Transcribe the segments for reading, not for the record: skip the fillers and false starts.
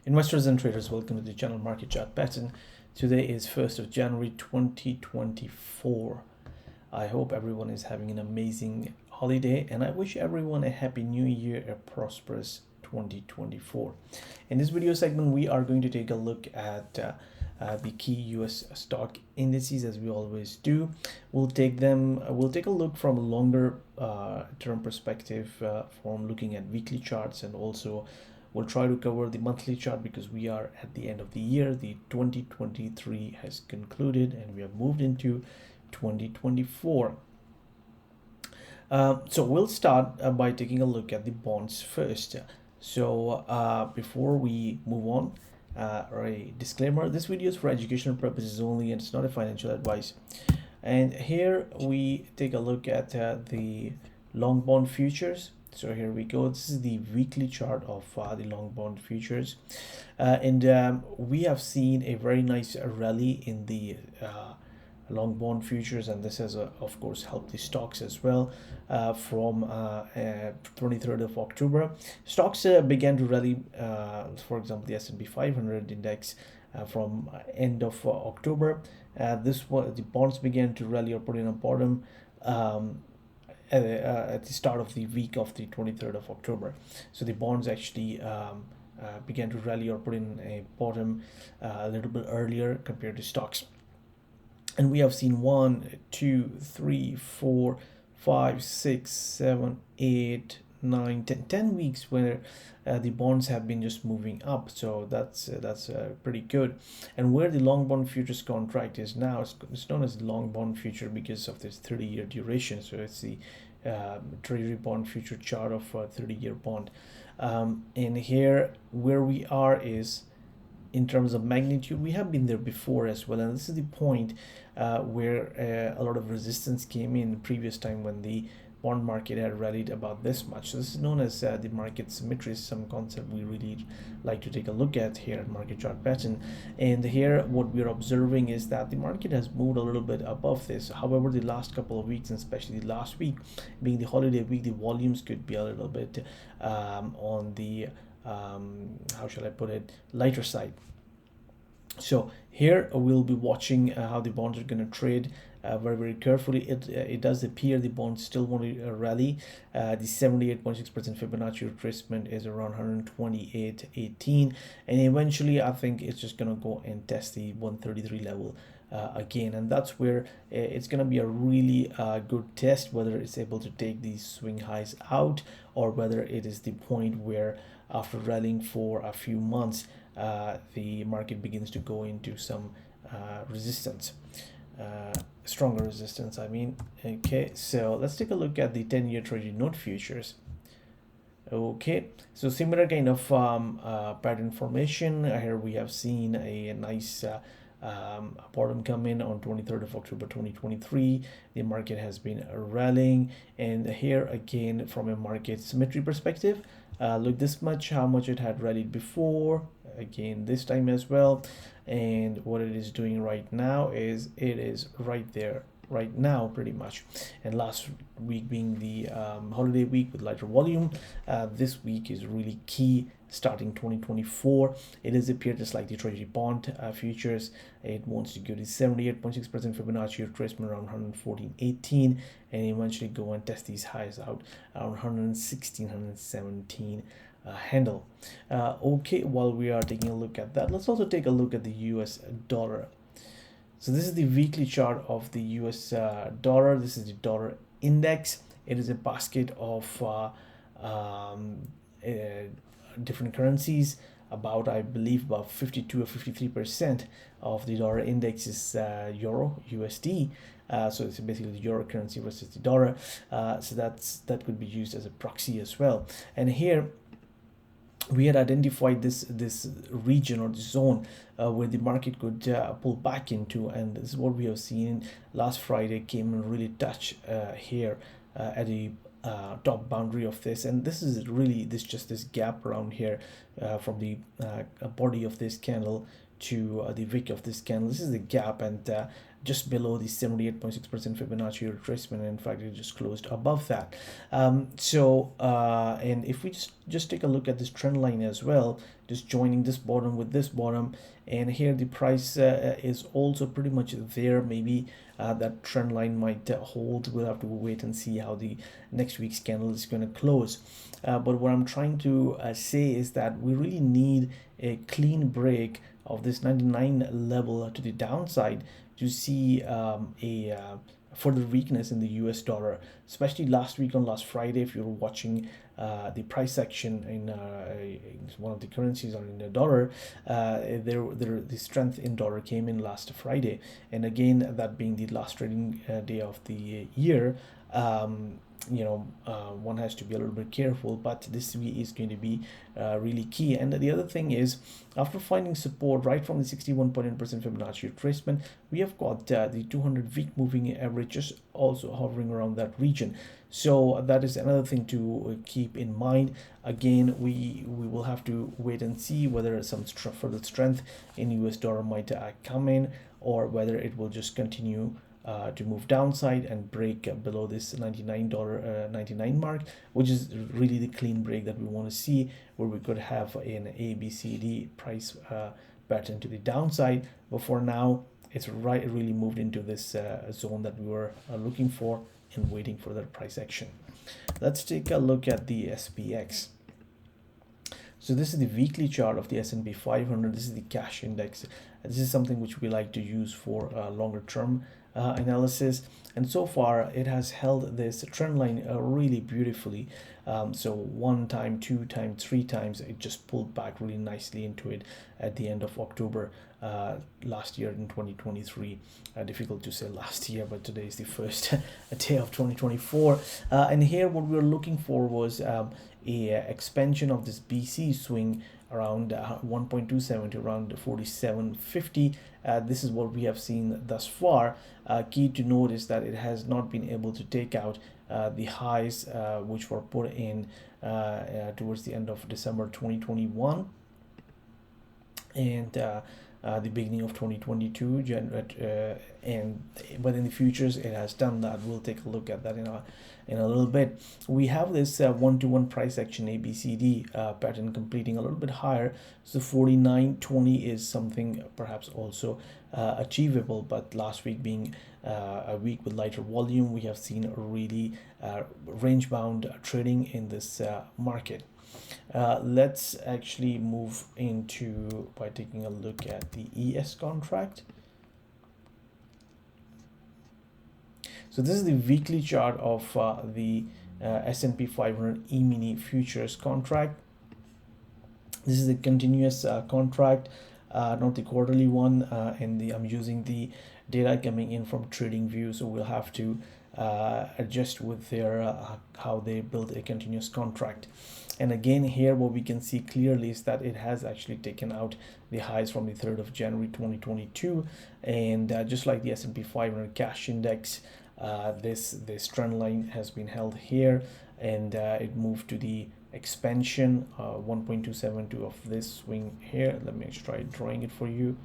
Investors and traders, welcome to the channel Market Chart Pattern. Today is 1st of January 2024. I hope everyone is having an amazing holiday and I wish everyone a happy new year, a prosperous 2024. In this video segment, we are going to take a look at the key US stock indices, as we always do. We'll take a look from a longer term perspective, from looking at weekly charts, and also we'll try to cover the monthly chart because we are at the end of the year. The 2023 has concluded and we have moved into 2024. So we'll start by taking a look at the bonds first. So before we move on, a disclaimer: this video is for educational purposes only and it's not a financial advice. And here we take a look at the long bond futures. So here we go. This is the weekly chart of the long bond futures, and we have seen a very nice rally in the long bond futures, and this has of course helped the stocks as well. From 23rd of October, stocks began to rally. For example, the S&P 500 index from end of October. The bonds began to rally or put in a bottom at the start of the week of the 23rd of October. So the bonds actually began to rally or put in a bottom a little bit earlier compared to stocks. And we have seen 1, 2, 3, 4, 5, 6, 7, 8, 9, 10 weeks where the bonds have been just moving up. So that's pretty good. And where the long bond futures contract is now, it's known as long bond future because of this 30-year duration. So it's the treasury bond future chart of a 30-year bond. And here where we are is, in terms of magnitude, we have been there before as well, and this is the point where a lot of resistance came in previous time when the bond market had rallied about this much. So this is known as the market symmetry, some concept we really like to take a look at here at Market Chart Pattern. And here what we're observing is that the market has moved a little bit above this. However, the last couple of weeks, and especially the last week being the holiday week, the volumes could be a little bit on the how shall I put it, lighter side. So here we'll be watching how the bonds are going to trade very, very carefully. It does appear the bonds still want to rally. The 78.6% Fibonacci retracement is around 128.18, and eventually I think it's just going to go and test the 133 level again, and that's where it's going to be a really good test, whether it's able to take these swing highs out or whether it is the point where after rallying for a few months the market begins to go into some resistance, stronger resistance I mean. Okay, so let's take a look at the 10-year treasury note futures. Okay, so similar kind of pattern formation. Here we have seen a nice bottom come in on 23rd of October 2023. The market has been rallying, and here again from a market symmetry perspective, look this much, how much it had rallied before, again this time as well, and what it is doing right now is it is right there right now pretty much. And last week being the holiday week with lighter volume, this week is really key starting 2024. It has appeared just like the treasury bond futures. It wants to go to 78.6% Fibonacci retracement around 114.18 and eventually go and test these highs out around 116, 117 handle. Okay, while we are taking a look at that, let's also take a look at the US dollar. So this is the weekly chart of the US dollar. This is the dollar index. It is a basket of different currencies. About, I believe, about 52 or 53% of the dollar index is euro, USD. So it's basically the euro currency versus the dollar. So that could be used as a proxy as well. And here we had identified this region or this zone where the market could pull back into, and this is what we have seen last Friday. Came and really touch here at the top boundary of this, and this is really this gap around here from the body of this candle to the wick of this candle. This is the gap, and just below the 78.6% Fibonacci retracement. In fact, it just closed above that. And if we just take a look at this trend line as well just joining this bottom with this bottom. And here the price is also pretty much there. Maybe that trend line might hold. We'll have to wait and see how the next week's candle is going to close. But what I'm trying to say is that we really need a clean break of this 99 level to the downside to see a further weakness in the US dollar, especially last week on last Friday. If you're watching the price action in one of the currencies or in the dollar, the strength in dollar came in last Friday, and again, that being the last trading day of the year, one has to be a little bit careful, but this is going to be really key. And the other thing is, after finding support right from the 61.9% Fibonacci retracement, we have got the 200-week moving average just also hovering around that region. So that is another thing to keep in mind. Again, we will have to wait and see whether some further strength in US dollar might come in, or whether it will just continue to move downside and break below this $99.99 mark, which is really the clean break that we want to see, where we could have an ABCD price pattern to the downside. But for now, it's really moved into this zone that we were looking for and waiting for that price action. Let's take a look at the SPX. So this is the weekly chart of the S&P 500. This is the cash index. This is something which we like to use for longer term analysis, and so far it has held this trend line really beautifully. So one time, two times, three times, it just pulled back really nicely into it at the end of October last year in 2023. Difficult to say last year, but today is the first day of 2024. And here what we were looking for was a expansion of this BC swing around 1.27 to around 47.50. This is what we have seen thus far. Key to note is that it has not been able to take out the highs which were put in towards the end of December 2021 and the beginning of 2022, but in the futures it has done that. We'll take a look at that in a little bit. We have this one-to-one price action ABCD pattern completing a little bit higher, so 49.20 is something perhaps also achievable. But last week being a week with lighter volume, we have seen a really range-bound trading in this market. Let's actually move into by taking a look at the ES contract. So this is the weekly chart of the S&P 500 E-mini futures contract. This is a continuous contract, not the quarterly one, and I'm using the data coming in from TradingView, so we'll have to adjust with their how they build a continuous contract. And again, here what we can see clearly is that it has actually taken out the highs from the 3rd of January 2022, and just like the S&P 500 cash index, this trend line has been held here, and it moved to the expansion 1.272 of this swing here. Let me try drawing it for you.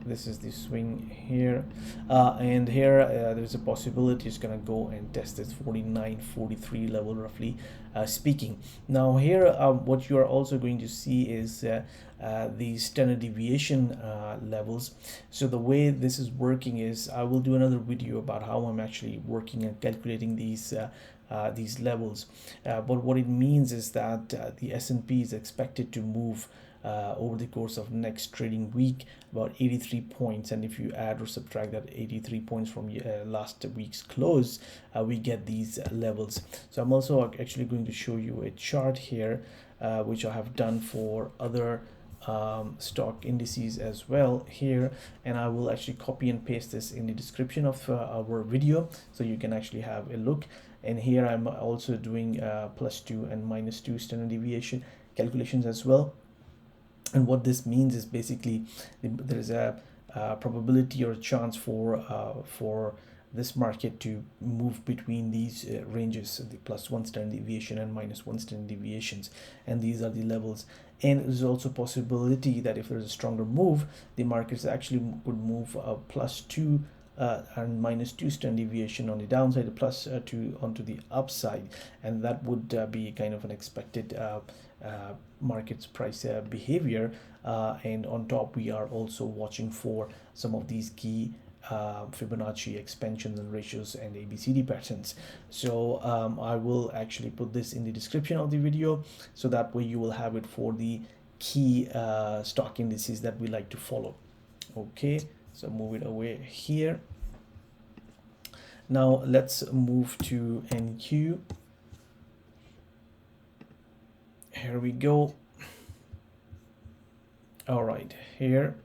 This is the swing here, and here there's a possibility it's gonna go and test this 49.43 level, roughly speaking. Now here what you are also going to see is the standard deviation levels. So the way this is working is, I will do another video about how I'm actually working and calculating these levels, but what it means is that the S&P is expected to move over the course of next trading week about 83 points, and if you add or subtract that 83 points from last week's close, we get these levels. So I'm also actually going to show you a chart here which I have done for other stock indices as well here, and I will actually copy and paste this in the description of our video so you can actually have a look. And here I'm also doing +2 and -2 standard deviation calculations as well. And what this means is basically there's a probability or a chance for this market to move between these ranges, the +1 standard deviation and -1 standard deviations, and these are the levels. And there's also possibility that if there's a stronger move, the markets actually could move +2 and -2 standard deviation on the downside, +2 onto the upside, and that would be kind of an expected market's price behavior, and on top we are also watching for some of these key Fibonacci expansions and ratios and ABCD patterns. So I will actually put this in the description of the video, so that way you will have it for the key stock indices that we like to follow. Okay, so move it away here. Now let's move to NQ. Here we go. All right, here.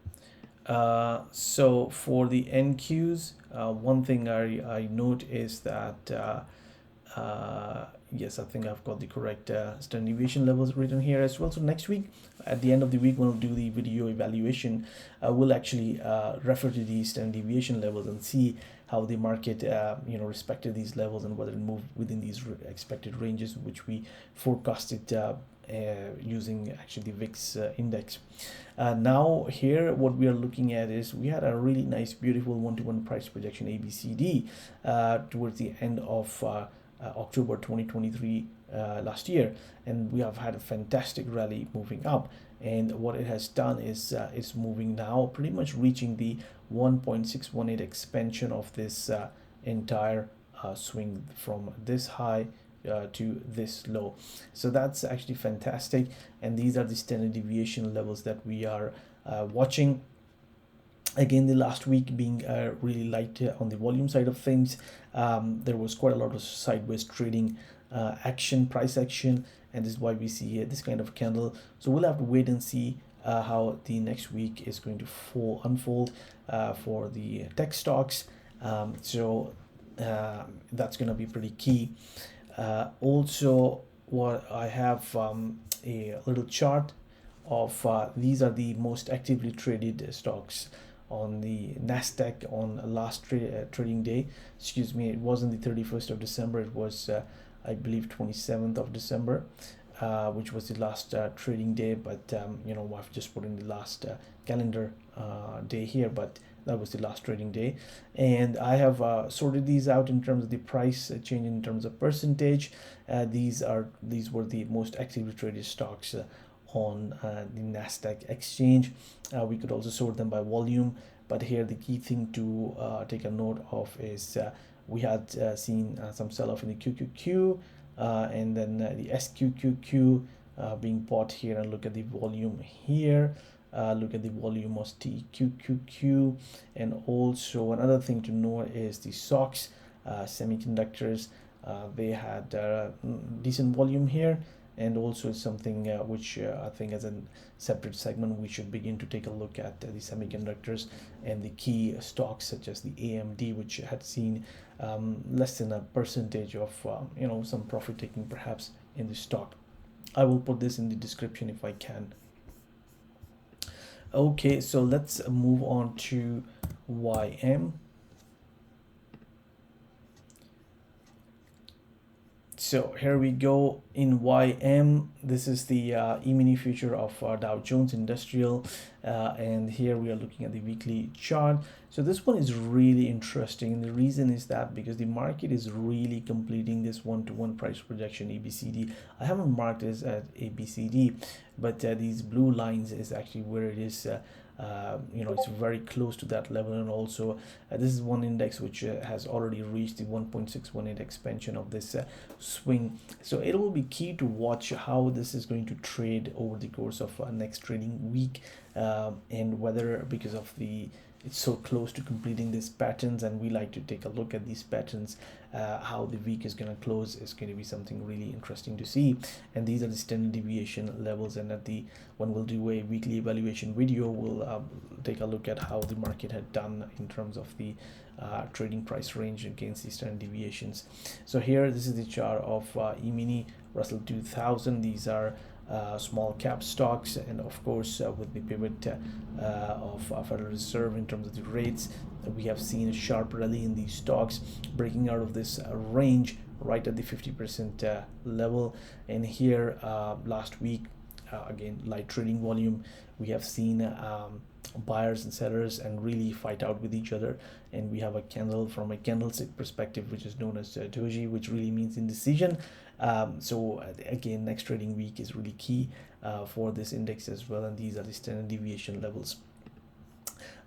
So for the NQs, one thing I note is that yes, I think I've got the correct standard deviation levels written here as well. So next week, at the end of the week, when we'll do the video evaluation, we'll actually refer to these standard deviation levels and see how the market respected these levels and whether it moved within these expected ranges, which we forecasted using actually the VIX index. Now here what we are looking at is we had a really nice beautiful one-to-one price projection ABCD towards the end of October 2023 last year, and we have had a fantastic rally moving up. And what it has done is it's moving now, pretty much reaching the 1.618 expansion of this entire swing from this high to this low. So that's actually fantastic, and these are the standard deviation levels that we are watching. Again, the last week being really light on the volume side of things. There was quite a lot of sideways trading action, price action, and this is why we see here this kind of candle. So we'll have to wait and see how the next week is going to unfold for the tech stocks. So that's going to be pretty key. Also, what I have a little chart of these are the most actively traded stocks on the Nasdaq on last trading day. Excuse me, it wasn't the 31st of December, it was I believe 27th of December, which was the last trading day, but I've just put in the last calendar day here, but that was the last trading day. And I have sorted these out in terms of the price change in terms of percentage. These were the most actively traded stocks on the Nasdaq exchange. We could also sort them by volume, but here the key thing to take a note of is we had seen some sell-off in the QQQ, and then the SQQQ being bought here. And look at the volume here. Look at the volume of TQQQ. And also another thing to note is the SOX semiconductors. They had decent volume here, and also something which I think as a separate segment we should begin to take a look at the semiconductors and the key stocks such as the AMD, which had seen less than a percentage of some profit taking perhaps in the stock. I will put this in the description if I can. Okay, so let's move on to YM. So here we go in YM. This is the E-mini future of Dow Jones Industrial, and here we are looking at the weekly chart. So this one is really interesting. The reason is that because the market is really completing this one-to-one price projection ABCD. I haven't marked this as ABCD, but these blue lines is actually where it is. It's very close to that level, and also this is one index which has already reached the 1.618 expansion of this swing. So it will be key to watch how this is going to trade over the course of next trading week, and whether because of it's so close to completing these patterns, and we like to take a look at these patterns, how the week is going to close is going to be something really interesting to see. And these are the standard deviation levels, and when we'll do a weekly evaluation video, we'll take a look at how the market had done in terms of the trading price range against the standard deviations. So here, this is the chart of E-mini Russell 2000. These are small cap stocks, and of course with the pivot of Federal Reserve in terms of the rates, we have seen a sharp rally in these stocks, breaking out of this range right at the 50% level. And here last week again, light trading volume. We have seen buyers and sellers and really fight out with each other, and we have a candle from a candlestick perspective, which is known as doji, which really means indecision. So again, next trading week is really key for this index as well, and these are the standard deviation levels.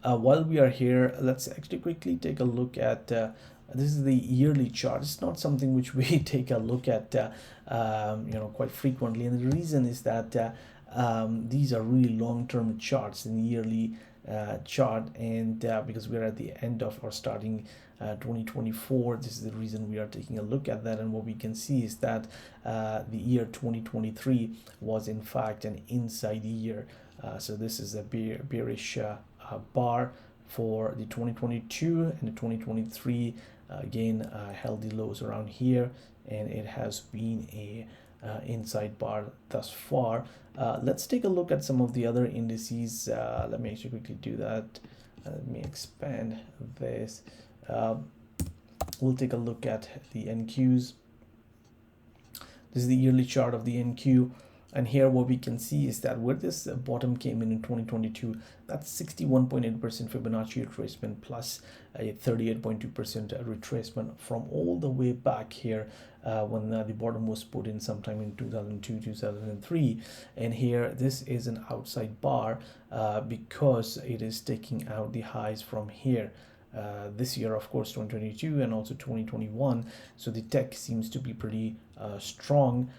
While we are here, let's actually quickly take a look at this is the yearly chart. It's not something which we take a look at quite frequently, and the reason is that these are really long-term charts in the yearly chart, and because we're at the end of or starting 2024, this is the reason we are taking a look at that. And what we can see is that the year 2023 was in fact an inside year. So this is a bearish bar for the 2022 and the 2023. Again, held the lows around here, and it has been a inside bar thus far. Let's take a look at some of the other indices. Let me actually quickly do that. Let me expand this. We'll take a look at the NQs. This is the yearly chart of the NQ. And here what we can see is that where this bottom came in 2022, that's 61.8% Fibonacci retracement plus a 38.2% retracement from all the way back here when the bottom was put in sometime in 2002, 2003. And here this is an outside bar because it is taking out the highs from here. This year, of course, 2022 and also 2021. So the tech seems to be pretty strong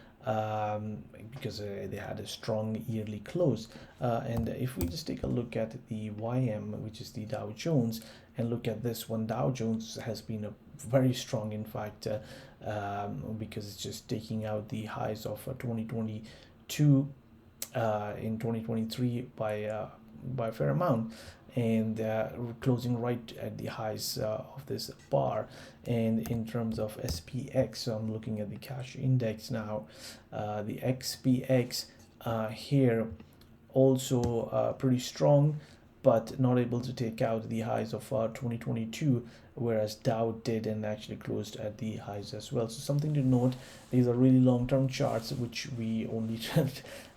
because they had a strong yearly close. And if we just take a look at the YM, which is the Dow Jones, and look at this one, Dow Jones has been a very strong, in fact, because it's just taking out the highs of 2022 in 2023 by a fair amount, and closing right at the highs of this bar. And in terms of SPX, so I'm looking at the cash index now, the XPX here also pretty strong, but not able to take out the highs of 2022, whereas Dow did and actually closed at the highs as well. So something to note, these are really long-term charts which we only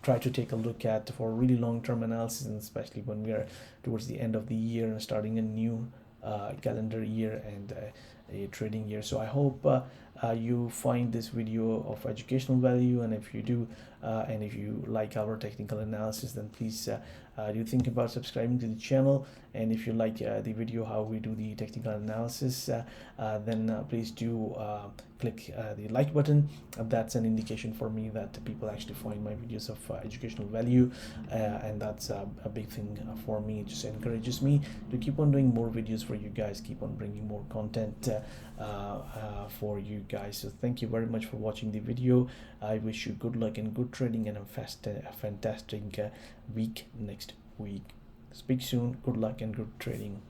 try to take a look at for really long-term analysis, and especially when we are towards the end of the year and starting a new calendar year and a trading year. So I hope you find this video of educational value, and if you do, and if you like our technical analysis, then please do think about subscribing to the channel. And if you like the video how we do the technical analysis, then please do click the like button. That's an indication for me that people actually find my videos of educational value, and that's a big thing for me. It just encourages me to keep on doing more videos for you guys, keep on bringing more content for you guys. So thank you very much for watching the video. I wish you good luck and good trading and a fantastic week next week. Speak soon. Good luck and good trading.